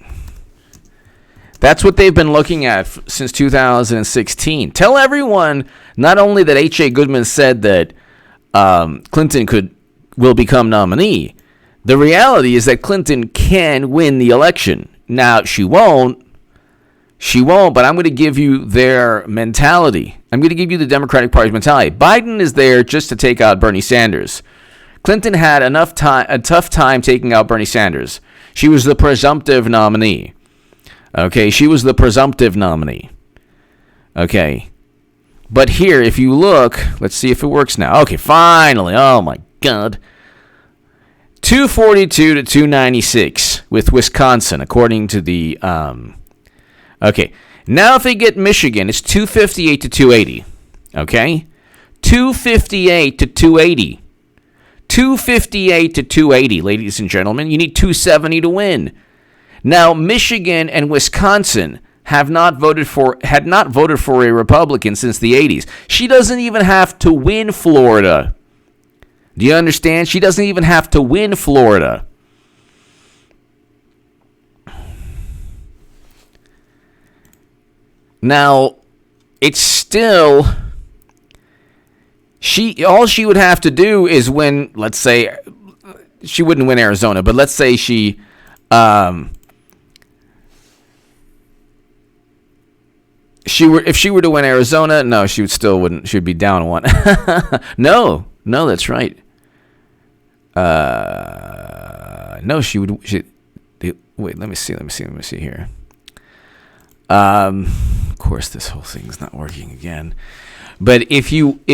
That's what they've been looking at since 2016. Tell everyone not only that H.A. Goodman said that Clinton will become nominee. The reality is that Clinton can win the election. Now, she won't, but I'm going to give you their mentality. I'm going to give you the Democratic Party's mentality. Biden is there just to take out Bernie Sanders. Clinton had a tough time taking out Bernie Sanders. She was the presumptive nominee. Okay, Okay. But here, if you look, let's see if it works now. Okay, finally. Oh, my God. 242 to 296 with Wisconsin, according to the... okay, now if they get Michigan, it's 258 to 280. Okay? 258 to 280. 258 to 280, ladies and gentlemen. You need 270 to win. Now, Michigan and Wisconsin had not voted for a Republican since the 80s. She doesn't even have to win Florida. Do you understand? She doesn't even have to win Florida. Now, it's still... all she would have to do is win, let's say... She wouldn't win Arizona, but let's say she... if she were to win Arizona, no, she wouldn't. She'd be down one. No, that's right. No, she would. Wait, let me see here. Of course, this whole thing's not working again. But if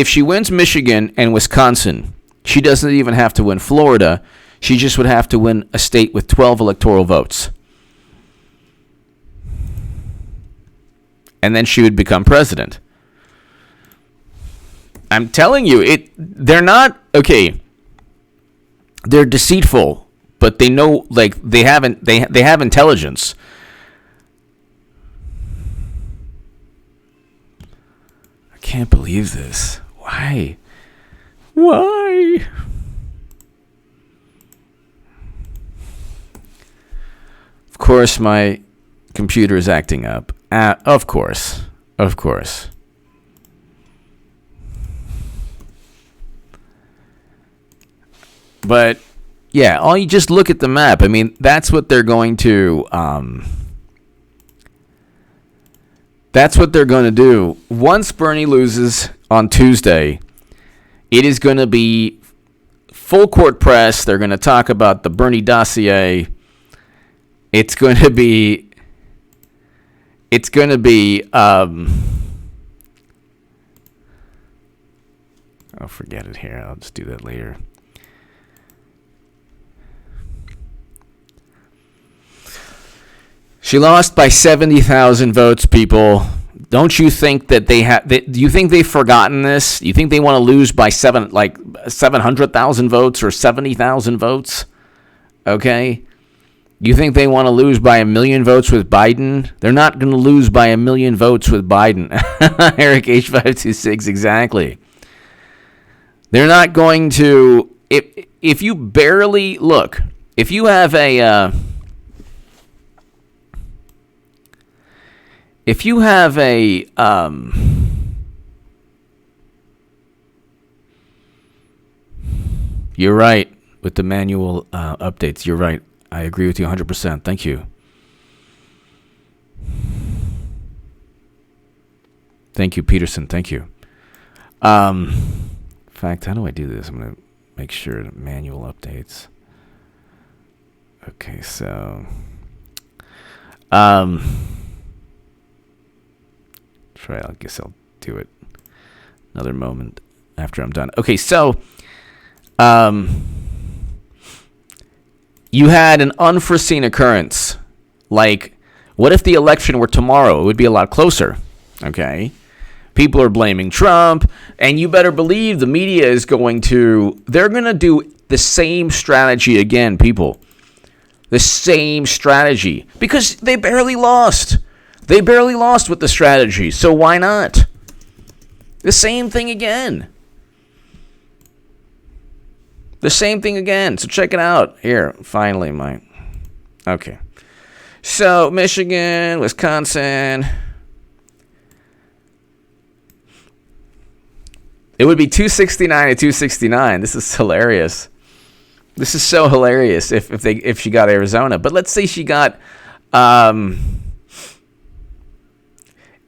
she wins Michigan and Wisconsin, she doesn't even have to win Florida. She just would have to win a state with 12 electoral votes. And then she would become president. I'm telling you, they're not, okay, they're deceitful, but they know, like, they have intelligence. I can't believe this. Why? Of course, my computer is acting up. Of course. But yeah, you just look at the map. I mean, that's what they're going to. That's what they're going to do. Once Bernie loses on Tuesday, it is going to be full court press. They're going to talk about the Bernie dossier. It's going to be. I'll forget it here. I'll just do that later. She lost by 70,000 votes, people. Don't you think that do you think they've forgotten this? Do you think they want to lose by 700,000 votes or 70,000 votes? Okay? You think they want to lose by 1 million votes with Biden? They're not going to lose by 1 million votes with Biden. Eric H526, exactly. They're not going to. If you barely look, if you have a you're right with the manual updates. You're right. I agree with you 100%. Thank you. Thank you, Peterson. Thank you. In fact, how do I do this? I'm going to make sure that manual updates. Okay, so... I guess I'll do it another moment after I'm done. Okay, so... you had an unforeseen occurrence. Like, what if the election were tomorrow? It would be a lot closer. Okay? People are blaming Trump, and you better believe the media is they're going to do the same strategy again, people. The same strategy. Because they barely lost. They barely lost with the strategy, so why not? The same thing again. The same thing again. So check it out. Here, finally, okay. So, Michigan, Wisconsin. It would be 269 to 269. This is hilarious. This is so hilarious if she got Arizona. But let's say she got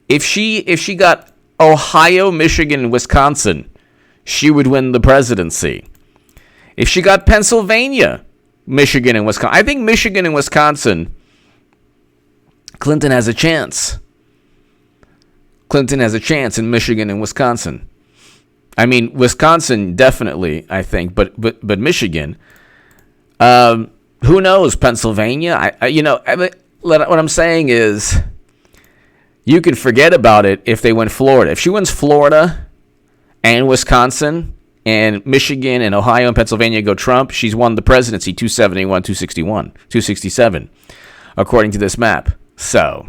if she got Ohio, Michigan, and Wisconsin, she would win the presidency. If she got Pennsylvania, Michigan, and Wisconsin, I think Michigan and Wisconsin, Clinton has a chance. Clinton has a chance in Michigan and Wisconsin. I mean, Wisconsin definitely, I think, but Michigan, who knows? Pennsylvania, what I'm saying is, you can forget about it if they win Florida. If she wins Florida and Wisconsin and Michigan and Ohio and Pennsylvania go Trump, she's won the presidency 271, 261, 267, according to this map. So,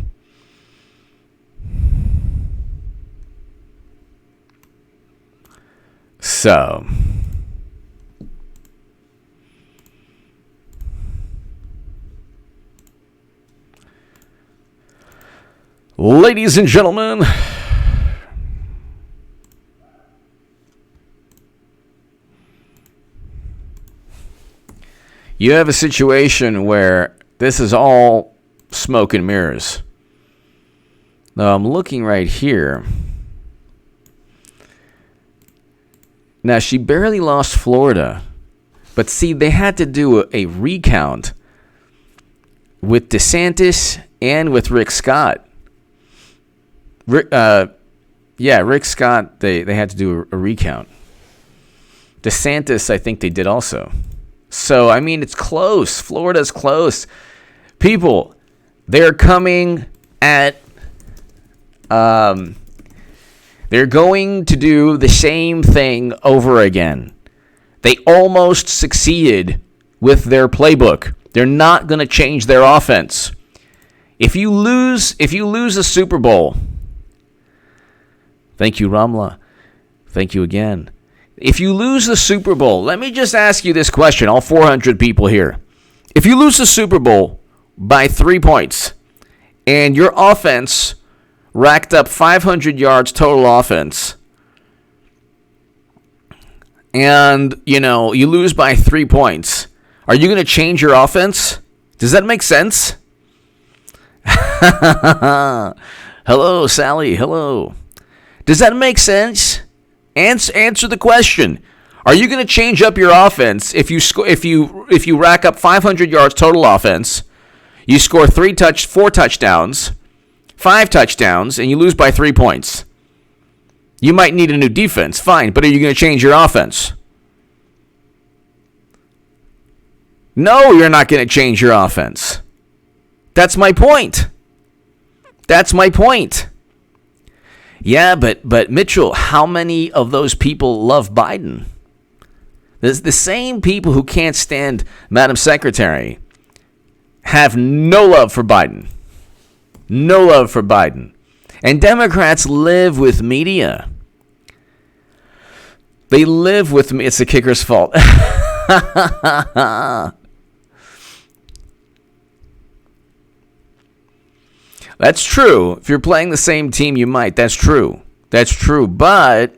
ladies and gentlemen, you have a situation where this is all smoke and mirrors. Now, I'm looking right here. Now, she barely lost Florida. But see, they had to do a recount with DeSantis and with Rick Scott. Rick Scott, they had to do a recount. DeSantis, I think they did also. So, I mean, it's close. Florida's close. People, they're coming at... they're going to do the same thing over again. They almost succeeded with their playbook. They're not going to change their offense. If you lose a Super Bowl... Thank you, Ramla. Thank you again. If you lose the Super Bowl, let me just ask you this question, all 400 people here. If you lose the Super Bowl by 3 points and your offense racked up 500 yards total offense and, you lose by 3 points, are you going to change your offense? Does that make sense? Hello, Sally. Hello. Does that make sense? Answer the question. Are you going to change up your offense if you rack up 500 yards total offense, you score 4 touchdowns, 5 touchdowns, and you lose by 3 points? You might need a new defense, fine, but are you going to change your offense? No, you're not going to change your offense. That's my point. Yeah, but Mitchell, how many of those people love Biden? There's the same people who can't stand Madam Secretary have no love for Biden. No love for Biden. And Democrats live with media. They live with me. It's the kicker's fault. That's true. If you're playing the same team, you might. That's true. But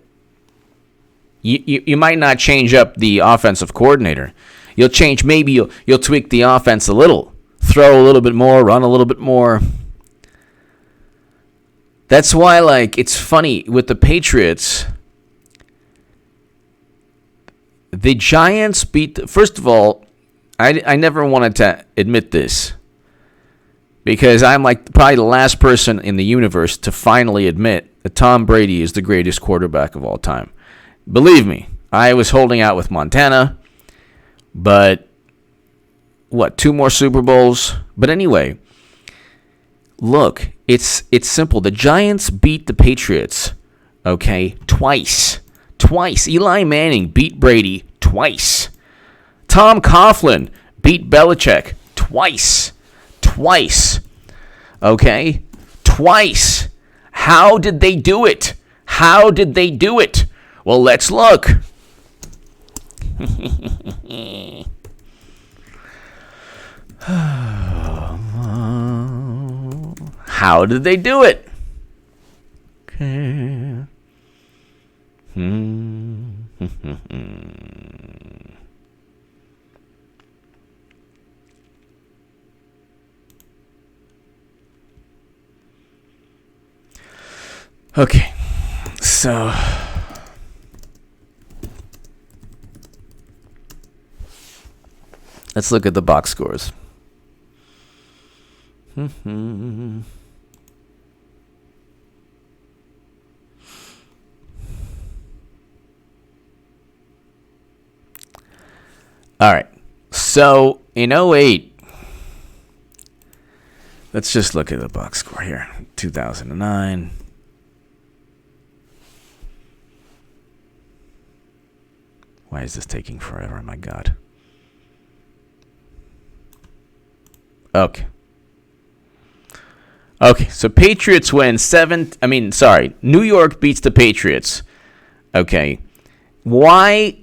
you might not change up the offensive coordinator. You'll change. Maybe you'll tweak the offense a little. Throw a little bit more. Run a little bit more. That's why, it's funny with the Patriots. The Giants beat... First of all, I never wanted to admit this, because I'm probably the last person in the universe to finally admit that Tom Brady is the greatest quarterback of all time. Believe me, I was holding out with Montana, but 2 more Super Bowls? But anyway, look, it's simple. The Giants beat the Patriots, okay, twice. Eli Manning beat Brady twice. Tom Coughlin beat Belichick twice. Okay? Twice. How did they do it? Well, let's look. How did they do it? Okay. Okay, so let's look at the box scores. All right. So in '08, let's just look at the box score here. 2009. Why is this taking forever? Oh my God. Okay. Okay, so Patriots win New York beats the Patriots. Okay. Why?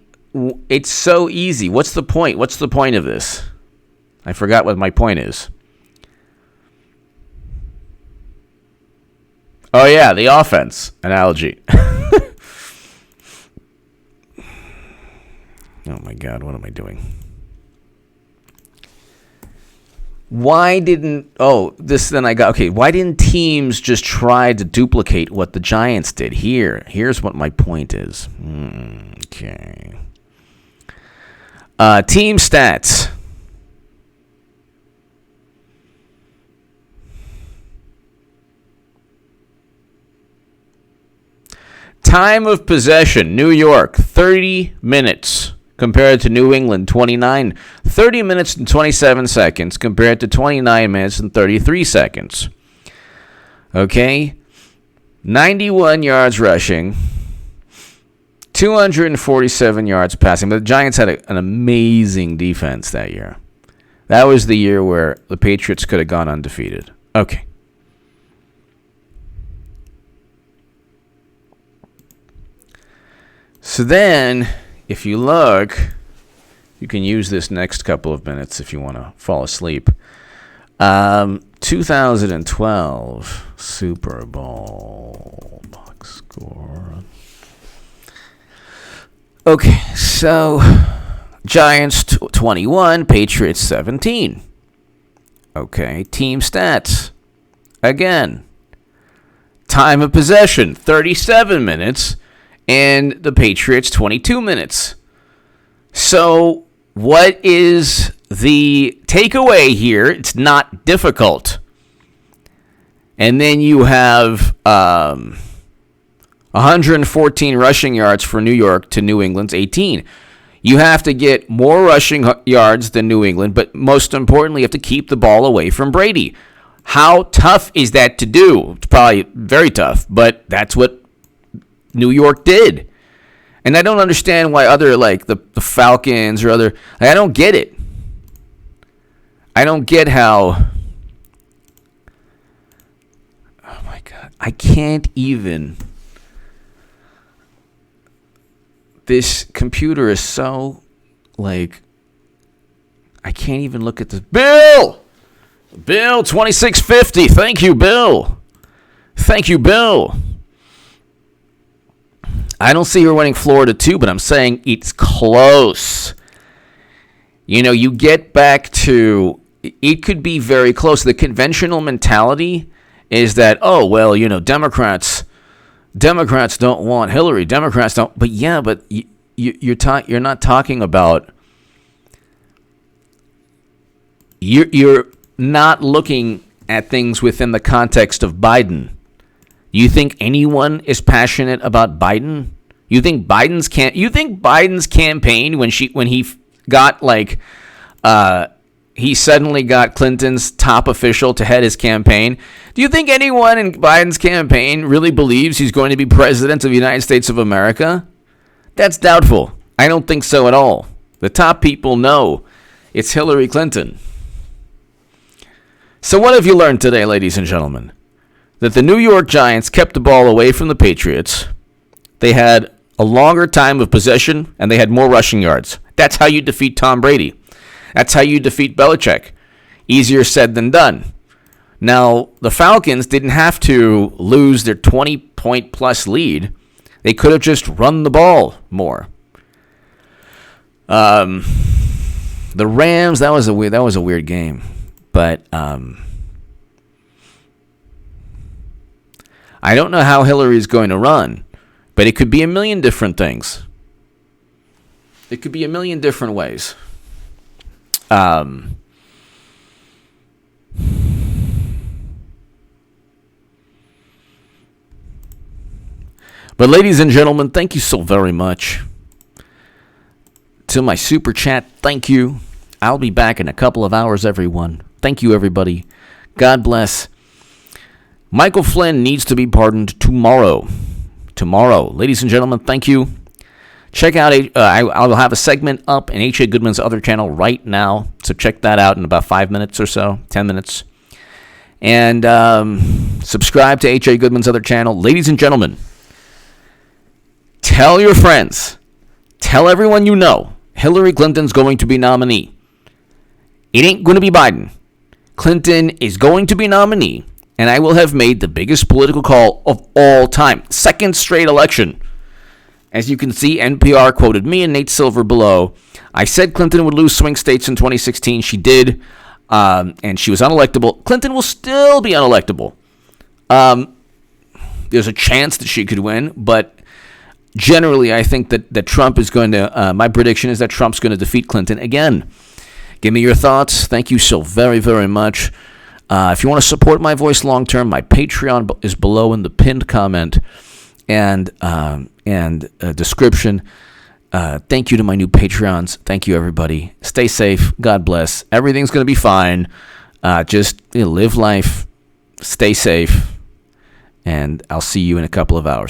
It's so easy. What's the point? What's the point of this? I forgot what my point is. Oh, yeah, the offense analogy. Oh, my God, what am I doing? Why didn't teams just try to duplicate what the Giants did? Here's what my point is. Okay. Team stats. Time of possession, New York, 30 minutes. Compared to New England, 29. 30 minutes and 27 seconds compared to 29 minutes and 33 seconds. Okay? 91 yards rushing. 247 yards passing. But the Giants had an amazing defense that year. That was the year where the Patriots could have gone undefeated. Okay. So then, if you look, you can use this next couple of minutes if you want to fall asleep. 2012 Super Bowl box score. Okay, so Giants 21, Patriots 17. Okay, team stats. Again, time of possession, 37 minutes. And the Patriots, 22 minutes. So what is the takeaway here? It's not difficult. And then you have 114 rushing yards for New York to New England's 18. You have to get more rushing yards than New England, but most importantly, you have to keep the ball away from Brady. How tough is that to do? It's probably very tough, but that's what New York did. And I don't understand why other, like the Falcons or other, I don't get it. I don't get how, oh my God, I can't even, this computer is so, like, I can't even look at this. Bill, 2650, thank you, Bill. I don't see her winning Florida too, but I'm saying it's close. You know, you get back to, it could be very close. The conventional mentality is that, oh, well, you know, Democrats don't want Hillary. Democrats don't. But yeah, but you're not talking about, you're not looking at things within the context of Biden. You think anyone is passionate about Biden? You think Biden's campaign when he got he suddenly got Clinton's top official to head his campaign? Do you think anyone in Biden's campaign really believes he's going to be president of the United States of America? That's doubtful. I don't think so at all. The top people know it's Hillary Clinton. So what have you learned today, ladies and gentlemen? That the New York Giants kept the ball away from the Patriots. They had a longer time of possession, and they had more rushing yards. That's how you defeat Tom Brady. That's how you defeat Belichick. Easier said than done. Now, the Falcons didn't have to lose their 20-point-plus lead. They could have just run the ball more. The Rams, that was a weird game. But I don't know how Hillary's going to run, but it could be a million different things. It could be a million different ways. But ladies and gentlemen, thank you so very much. to my super chat. Thank you. I'll be back in a couple of hours, everyone. Thank you, everybody. God bless. Michael Flynn needs to be pardoned tomorrow. Tomorrow. Ladies and gentlemen, thank you. Check out, I'll have a segment up in H.A. Goodman's other channel right now. So check that out in about 5 minutes or so, 10 minutes. And subscribe to H.A. Goodman's other channel. Ladies and gentlemen, tell your friends, tell everyone you know, Hillary Clinton's going to be nominee. It ain't going to be Biden. Clinton is going to be nominee, and I will have made the biggest political call of all time. Second straight election. As you can see, NPR quoted me and Nate Silver below. I said Clinton would lose swing states in 2016. She did, and she was unelectable. Clinton will still be unelectable. There's a chance that she could win, but generally I think that Trump is going to, my prediction is that Trump's going to defeat Clinton again. Give me your thoughts. Thank you so very, very much. If you want to support my voice long term, my Patreon is below in the pinned comment and description. Thank you to my new Patreons. Thank you, everybody. Stay safe. God bless. Everything's going to be fine. Just live life. Stay safe. And I'll see you in a couple of hours.